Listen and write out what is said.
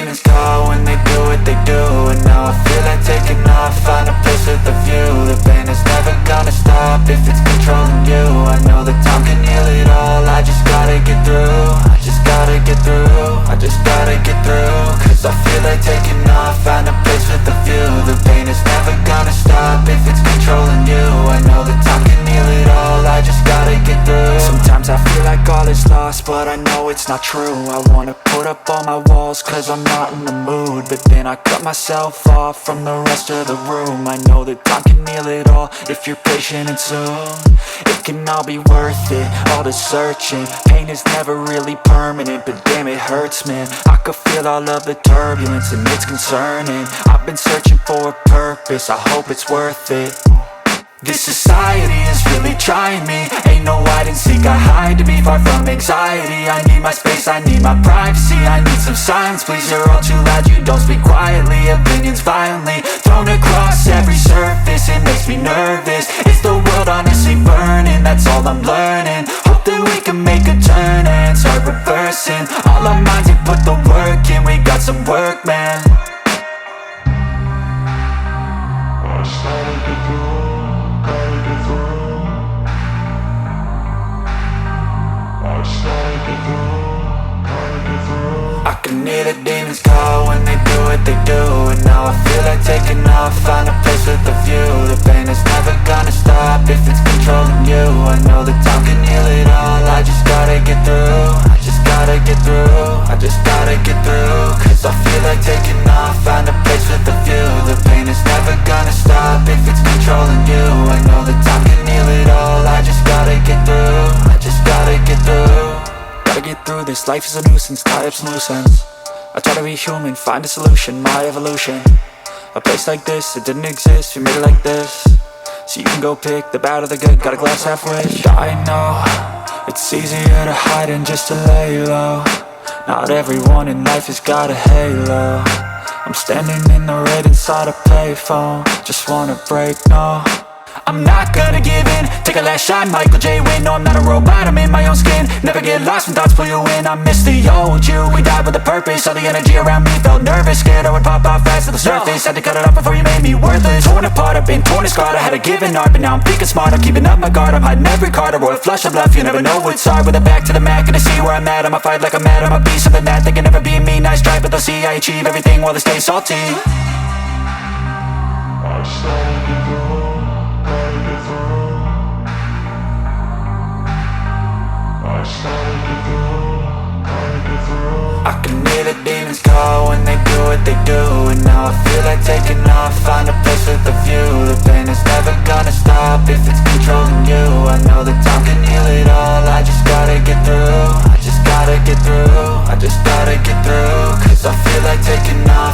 demons call when they do what they do. And now I feel like taking off, find a place with a view. The pain is never gonna stop if it's controlling you. I know that time can heal it all, I just gotta get through. I just gotta get through, I just gotta get through. Cause I feel like taking off, find a place with a view. The pain is never gonna stop if it's controlling you. I know that time can heal it all, I just gotta get through. Sometimes I feel like all is lost, but I know it's not true. I wanna put up all my walls cause I'm not in the mood, but then I cut myself off from the rest of the room. I know that time can heal it all if you're patient and soon. It can all be worth it, all the searching. Pain is never really permanent, but damn it hurts, man. I could feel all of the turbulence and it's concerning. I've been searching for a purpose, I hope it's worth it. This society is really trying me. Ain't no hide and seek, I hide to be far from anxiety. I need my space, I need my privacy. I need some silence, please, you're all too loud. You don't speak quietly, opinions violently thrown across every surface. It makes me nervous, is the world honestly burning? That's all I'm learning. Hope that we can make a turn and start reversing. All our minds, we put the work in, we got some work, man. I started to do. I can hear the demons call when they do what they do. And now I feel like taking off, find a place with a view. The pain is never gonna stop if it's controlling you. I know that time can heal it all, I just gotta get through. I just gotta get through, I just gotta get through. Cause I feel like taking off, find a place with a view. The pain is never gonna stop if it's controlling you. I know that time can heal it all, I just gotta get through. I just gotta get through. Gotta get through this, life is a nuisance, tie up some loose ends. I try to be human, find a solution, my evolution. A place like this, it didn't exist, we made it like this. So you can go pick the bad or the good, got a glass halfway. I know, it's easier to hide than just to lay low. Not everyone in life has got a halo. I'm standing in the red inside a payphone, just wanna break, no. I'm not gonna give in, take a last shot, Michael J. Win. No, I'm not a robot, I'm in my own skin. Never get lost when thoughts pull you in. I miss the old you, we died with a purpose. All the energy around me felt nervous, scared I would pop off fast to the surface. Had to cut it off before you made me worthless. Torn apart, I've been torn and scarred. I had a given art, but now I'm thinking smart. I'm keeping up my guard, I'm hiding every card. A royal flush of love, you never know what's hard. With a back to the mat, gonna see where I'm at. I'ma fight like I'm mad, I'ma be something that they can never be me. Nice try, but they'll see I achieve everything while they stay salty. I started to go. I can hear the demons call when they do what they do. And now I feel like taking off, find a place with a view. The pain is never gonna stop if it's controlling you. I know that time can heal it all, I just gotta get through. I just gotta get through, I just gotta get through. Cause I feel like taking off.